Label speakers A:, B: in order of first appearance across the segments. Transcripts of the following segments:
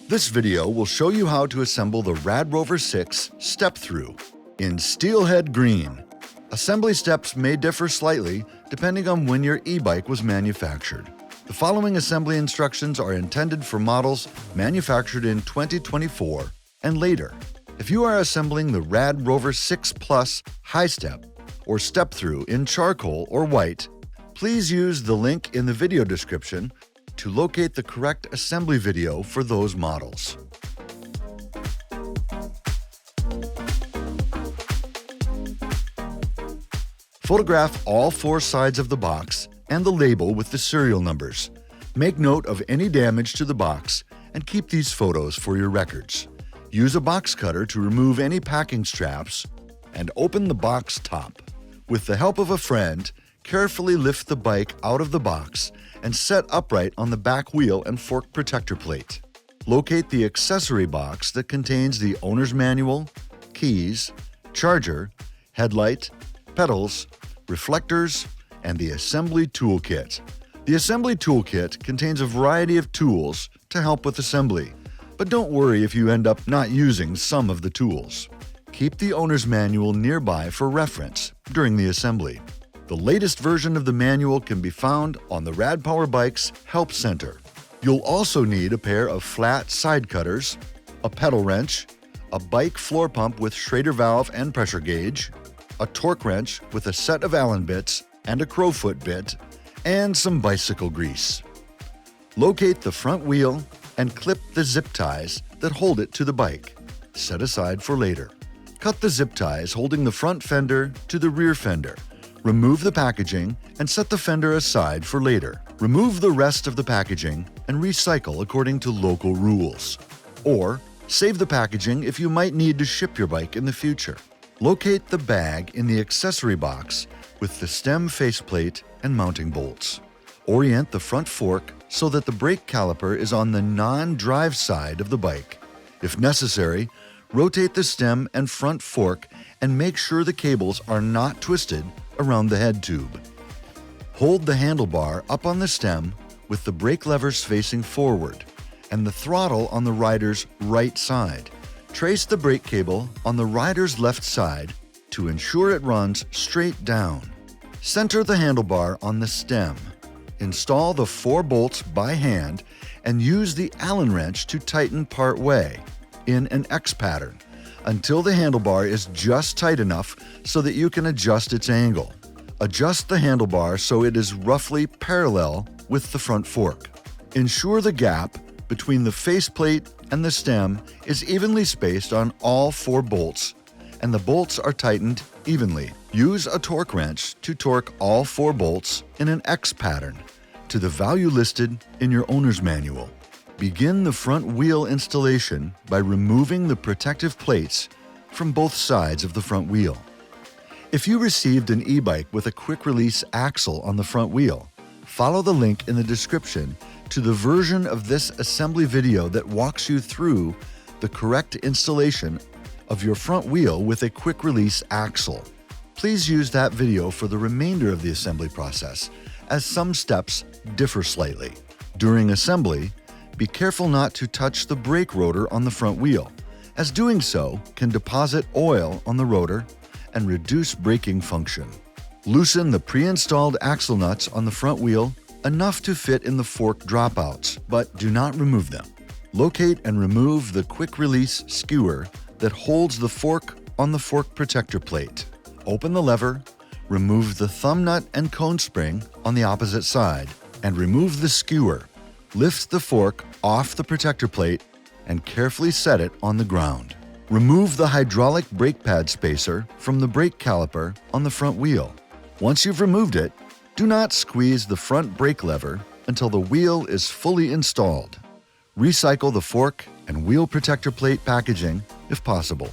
A: This video will show you how to assemble the RadRover 6 Step-thru in Steelhead Green. Assembly steps may differ slightly depending on when your e-bike was manufactured. The following assembly instructions are intended for models manufactured in 2024 and later. If you are assembling the RadRover 6 Plus High Step or Step-thru in charcoal or white, please use the link in the video description to locate the correct assembly video for those models. Photograph all four sides of the box and the label with the serial numbers. Make note of any damage to the box and keep these photos for your records. Use a box cutter to remove any packing straps and open the box top. With the help of a friend, carefully lift the bike out of the box and set upright on the back wheel and fork protector plate. Locate the accessory box that contains the owner's manual, keys, charger, headlight, pedals, reflectors, and the assembly toolkit. The assembly toolkit contains a variety of tools to help with assembly, but don't worry if you end up not using some of the tools. Keep the owner's manual nearby for reference during the assembly. The latest version of the manual can be found on the Rad Power Bikes Help Center. You'll also need a pair of flat side cutters, a pedal wrench, a bike floor pump with Schrader valve and pressure gauge, a torque wrench with a set of Allen bits and a crowfoot bit, and some bicycle grease. Locate the front wheel and clip the zip ties that hold it to the bike, set aside for later. Cut the zip ties holding the front fender to the rear fender. Remove the packaging and set the fender aside for later. Remove the rest of the packaging and recycle according to local rules. Or save the packaging if you might need to ship your bike in the future. Locate the bag in the accessory box with the stem faceplate and mounting bolts. Orient the front fork so that the brake caliper is on the non-drive side of the bike. If necessary, rotate the stem and front fork and make sure the cables are not twisted around the head tube. Hold the handlebar up on the stem with the brake levers facing forward and the throttle on the rider's right side. Trace the brake cable on the rider's left side to ensure it runs straight down. Center the handlebar on the stem. Install the 4 bolts by hand and use the Allen wrench to tighten part way in an X pattern until the handlebar is just tight enough so that you can adjust its angle. Adjust the handlebar so it is roughly parallel with the front fork. Ensure the gap between the faceplate and the stem is evenly spaced on all 4 bolts and the bolts are tightened evenly. Use a torque wrench to torque all 4 bolts in an X pattern to the value listed in your owner's manual. Begin the front wheel installation by removing the protective plates from both sides of the front wheel. If you received an e-bike with a quick-release axle on the front wheel, follow the link in the description to the version of this assembly video that walks you through the correct installation of your front wheel with a quick-release axle. Please use that video for the remainder of the assembly process, as some steps differ slightly. During assembly, be careful not to touch the brake rotor on the front wheel, as doing so can deposit oil on the rotor and reduce braking function. Loosen the pre-installed axle nuts on the front wheel enough to fit in the fork dropouts, but do not remove them. Locate and remove the quick-release skewer that holds the fork on the fork protector plate. Open the lever, remove the thumb nut and cone spring on the opposite side, and remove the skewer. Lift the fork off the protector plate and carefully set it on the ground. Remove the hydraulic brake pad spacer from the brake caliper on the front wheel. Once you've removed it, do not squeeze the front brake lever until the wheel is fully installed. Recycle the fork and wheel protector plate packaging if possible,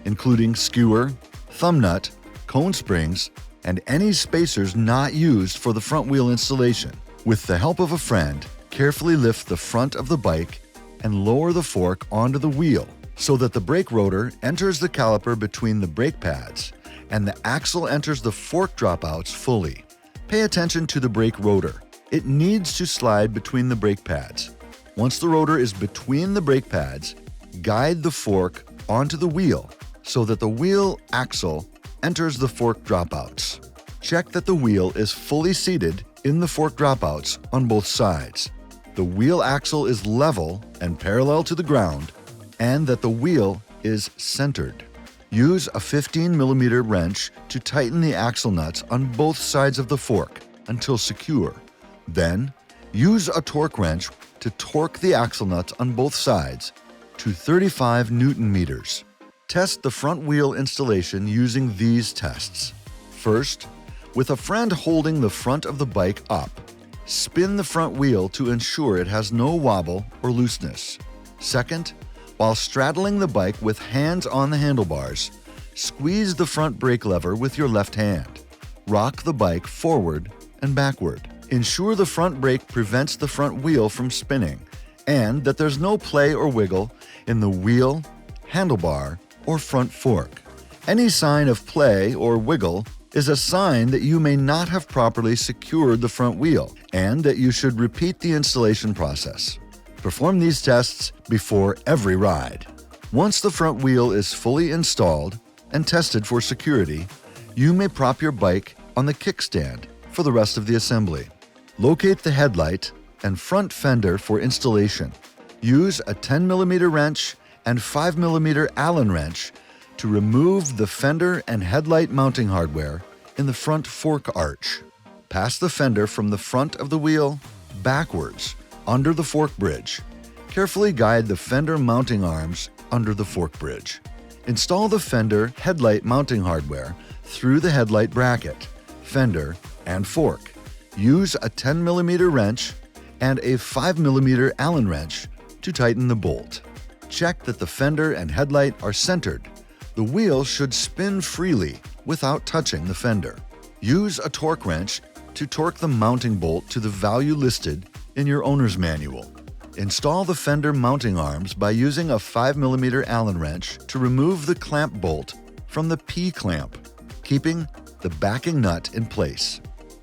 A: including skewer, thumb nut, cone springs, and any spacers not used for the front wheel installation. With the help of a friend, carefully lift the front of the bike and lower the fork onto the wheel so that the brake rotor enters the caliper between the brake pads and the axle enters the fork dropouts fully. Pay attention to the brake rotor. It needs to slide between the brake pads. Once the rotor is between the brake pads, guide the fork onto the wheel so that the wheel axle enters the fork dropouts. Check that the wheel is fully seated in the fork dropouts on both sides. The wheel axle is level and parallel to the ground, and that the wheel is centered. Use a 15mm wrench to tighten the axle nuts on both sides of the fork until secure. Then, use a torque wrench to torque the axle nuts on both sides to 35 Nm. Test the front wheel installation using these tests. First, with a friend holding the front of the bike up, spin the front wheel to ensure it has no wobble or looseness. Second, while straddling the bike with hands on the handlebars, squeeze the front brake lever with your left hand. Rock the bike forward and backward. Ensure the front brake prevents the front wheel from spinning and that there's no play or wiggle in the wheel, handlebar, or front fork. Any sign of play or wiggle is a sign that you may not have properly secured the front wheel and that you should repeat the installation process. Perform these tests before every ride. Once the front wheel is fully installed and tested for security, you may prop your bike on the kickstand for the rest of the assembly. Locate the headlight and front fender for installation. Use a 10mm wrench and 5mm Allen wrench to remove the fender and headlight mounting hardware in the front fork arch. Pass the fender from the front of the wheel backwards under the fork bridge. Carefully guide the fender mounting arms under the fork bridge. Install the fender headlight mounting hardware through the headlight bracket, fender, and fork. Use a 10mm wrench and a 5mm Allen wrench to tighten the bolt. Check that the fender and headlight are centered. The wheel should spin freely without touching the fender. Use a torque wrench to torque the mounting bolt to the value listed in your owner's manual. Install the fender mounting arms by using a 5mm Allen wrench to remove the clamp bolt from the P-clamp, keeping the backing nut in place.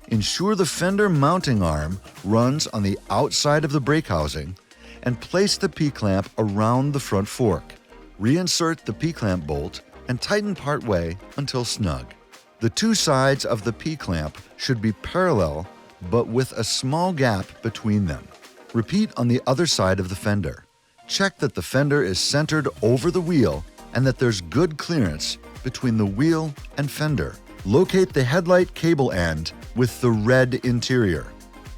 A: Ensure the fender mounting arm runs on the outside of the brake housing and place the P-clamp around the front fork. Reinsert the P-clamp bolt and tighten part way until snug. The two sides of the P-clamp should be parallel but with a small gap between them. Repeat on the other side of the fender. Check that the fender is centered over the wheel and that there's good clearance between the wheel and fender. Locate the headlight cable end with the red interior.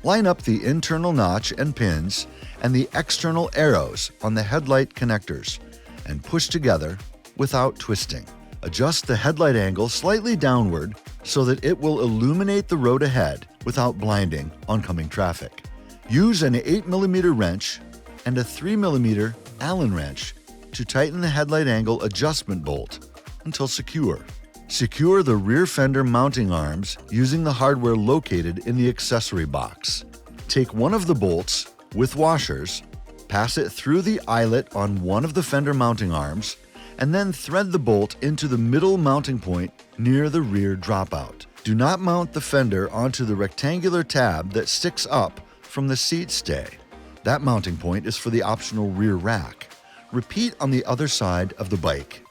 A: Line up the internal notch and pins and the external arrows on the headlight connectors and push together without twisting. Adjust the headlight angle slightly downward so that it will illuminate the road ahead without blinding oncoming traffic. Use an 8mm wrench and a 3mm Allen wrench to tighten the headlight angle adjustment bolt until secure. Secure the rear fender mounting arms using the hardware located in the accessory box. Take one of the bolts with washers, pass it through the eyelet on one of the fender mounting arms, and then thread the bolt into the middle mounting point near the rear dropout. Do not mount the fender onto the rectangular tab that sticks up from the seat stay. That mounting point is for the optional rear rack. Repeat on the other side of the bike.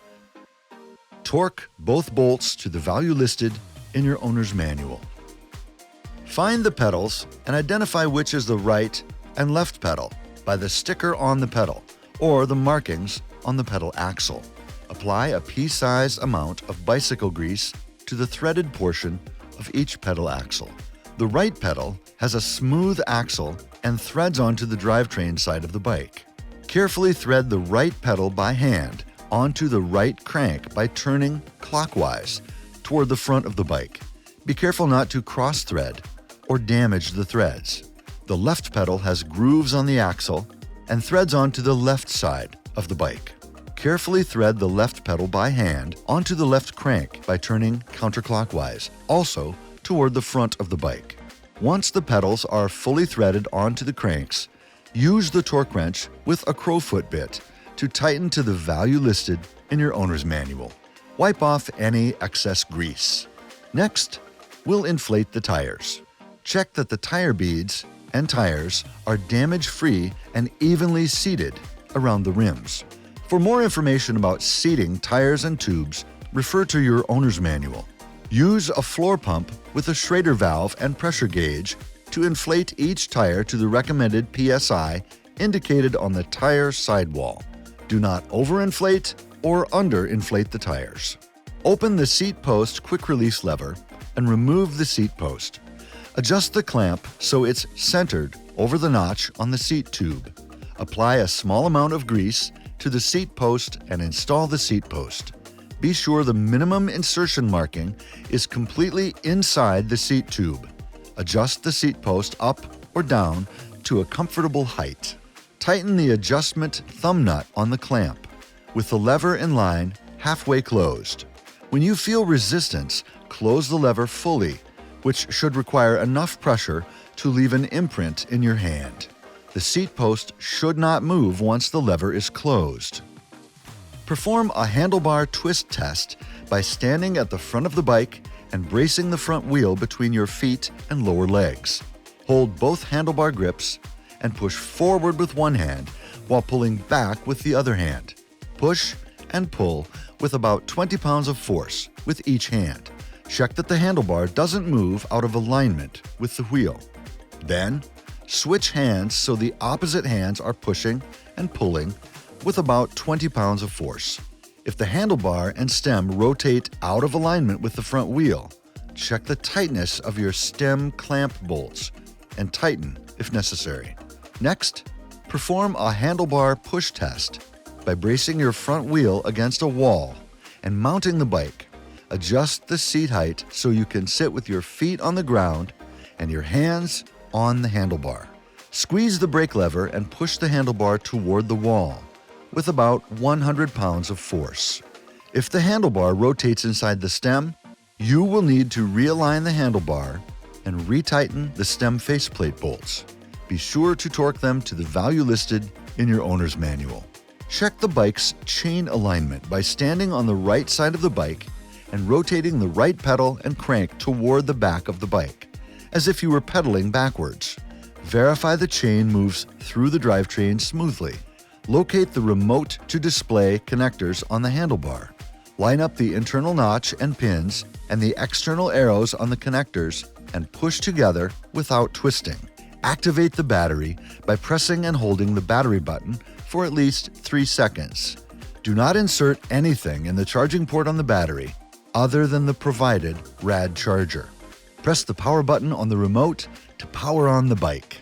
A: Torque both bolts to the value listed in your owner's manual. Find the pedals and identify which is the right and left pedal by the sticker on the pedal or the markings on the pedal axle. Apply a pea-sized amount of bicycle grease to the threaded portion of each pedal axle. The right pedal has a smooth axle and threads onto the drivetrain side of the bike. Carefully thread the right pedal by hand onto the right crank by turning clockwise toward the front of the bike. Be careful not to cross-thread or damage the threads. The left pedal has grooves on the axle and threads onto the left side of the bike. Carefully thread the left pedal by hand onto the left crank by turning counterclockwise, also toward the front of the bike. Once the pedals are fully threaded onto the cranks, use the torque wrench with a crowfoot bit to tighten to the value listed in your owner's manual. Wipe off any excess grease. Next, we'll inflate the tires. Check that the tire beads and tires are damage-free and evenly seated around the rims. For more information about seating tires and tubes, refer to your owner's manual. Use a floor pump with a Schrader valve and pressure gauge to inflate each tire to the recommended PSI indicated on the tire sidewall. Do not overinflate or underinflate the tires. Open the seat post quick-release lever and remove the seat post. Adjust the clamp so it's centered over the notch on the seat tube. Apply a small amount of grease to the seat post and install the seat post. Be sure the minimum insertion marking is completely inside the seat tube. Adjust the seat post up or down to a comfortable height. Tighten the adjustment thumb nut on the clamp, with the lever in line halfway closed. When you feel resistance, close the lever fully, which should require enough pressure to leave an imprint in your hand. The seat post should not move once the lever is closed. Perform a handlebar twist test by standing at the front of the bike and bracing the front wheel between your feet and lower legs. Hold both handlebar grips and push forward with one hand while pulling back with the other hand. Push and pull with about 20 pounds of force with each hand. Check that the handlebar doesn't move out of alignment with the wheel. Then, switch hands so the opposite hands are pushing and pulling with about 20 pounds of force. If the handlebar and stem rotate out of alignment with the front wheel, check the tightness of your stem clamp bolts and tighten if necessary. Next, perform a handlebar push test by bracing your front wheel against a wall and mounting the bike. Adjust the seat height so you can sit with your feet on the ground and your hands on the handlebar. Squeeze the brake lever and push the handlebar toward the wall with about 100 pounds of force. If the handlebar rotates inside the stem, you will need to realign the handlebar and retighten the stem faceplate bolts. Be sure to torque them to the value listed in your owner's manual. Check the bike's chain alignment by standing on the right side of the bike and rotating the right pedal and crank toward the back of the bike, as if you were pedaling backwards. Verify the chain moves through the drivetrain smoothly. Locate the remote to display connectors on the handlebar. Line up the internal notch and pins and the external arrows on the connectors and push together without twisting. Activate the battery by pressing and holding the battery button for at least 3 seconds. Do not insert anything in the charging port on the battery other than the provided RAD charger. Press the power button on the remote to power on the bike.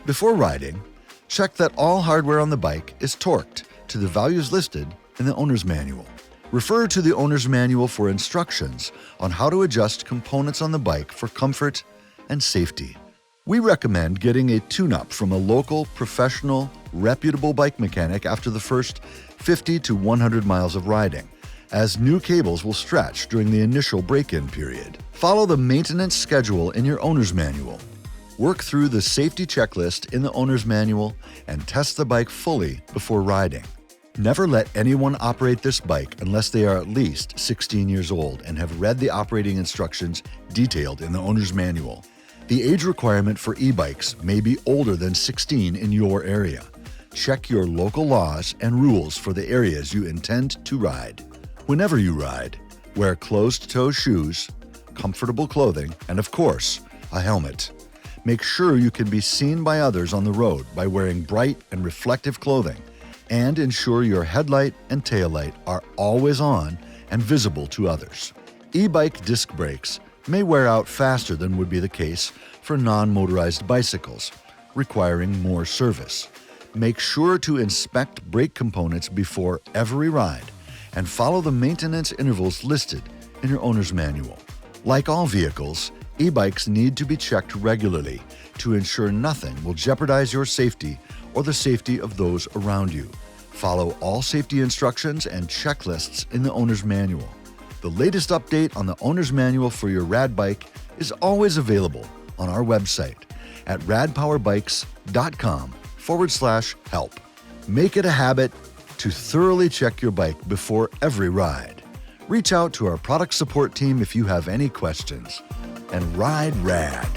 A: Before riding, check that all hardware on the bike is torqued to the values listed in the owner's manual. Refer to the owner's manual for instructions on how to adjust components on the bike for comfort and safety. We recommend getting a tune-up from a local, professional, reputable bike mechanic after the first 50 to 100 miles of riding, as new cables will stretch during the initial break-in period. Follow the maintenance schedule in your owner's manual. Work through the safety checklist in the owner's manual and test the bike fully before riding. Never let anyone operate this bike unless they are at least 16 years old and have read the operating instructions detailed in the owner's manual. The age requirement for e-bikes may be older than 16 in your area. Check your local laws and rules for the areas you intend to ride. Whenever you ride, wear closed-toe shoes, comfortable clothing, and of course, a helmet. Make sure you can be seen by others on the road by wearing bright and reflective clothing, and ensure your headlight and taillight are always on and visible to others. E-bike disc brakes may wear out faster than would be the case for non-motorized bicycles, requiring more service. Make sure to inspect brake components before every ride and follow the maintenance intervals listed in your owner's manual. Like all vehicles, e-bikes need to be checked regularly to ensure nothing will jeopardize your safety or the safety of those around you. Follow all safety instructions and checklists in the owner's manual. The latest update on the owner's manual for your rad bike is always available on our website at radpowerbikes.com/help. Make it a habit to thoroughly check your bike before every ride. Reach out to our product support team if you have any questions. And ride rad.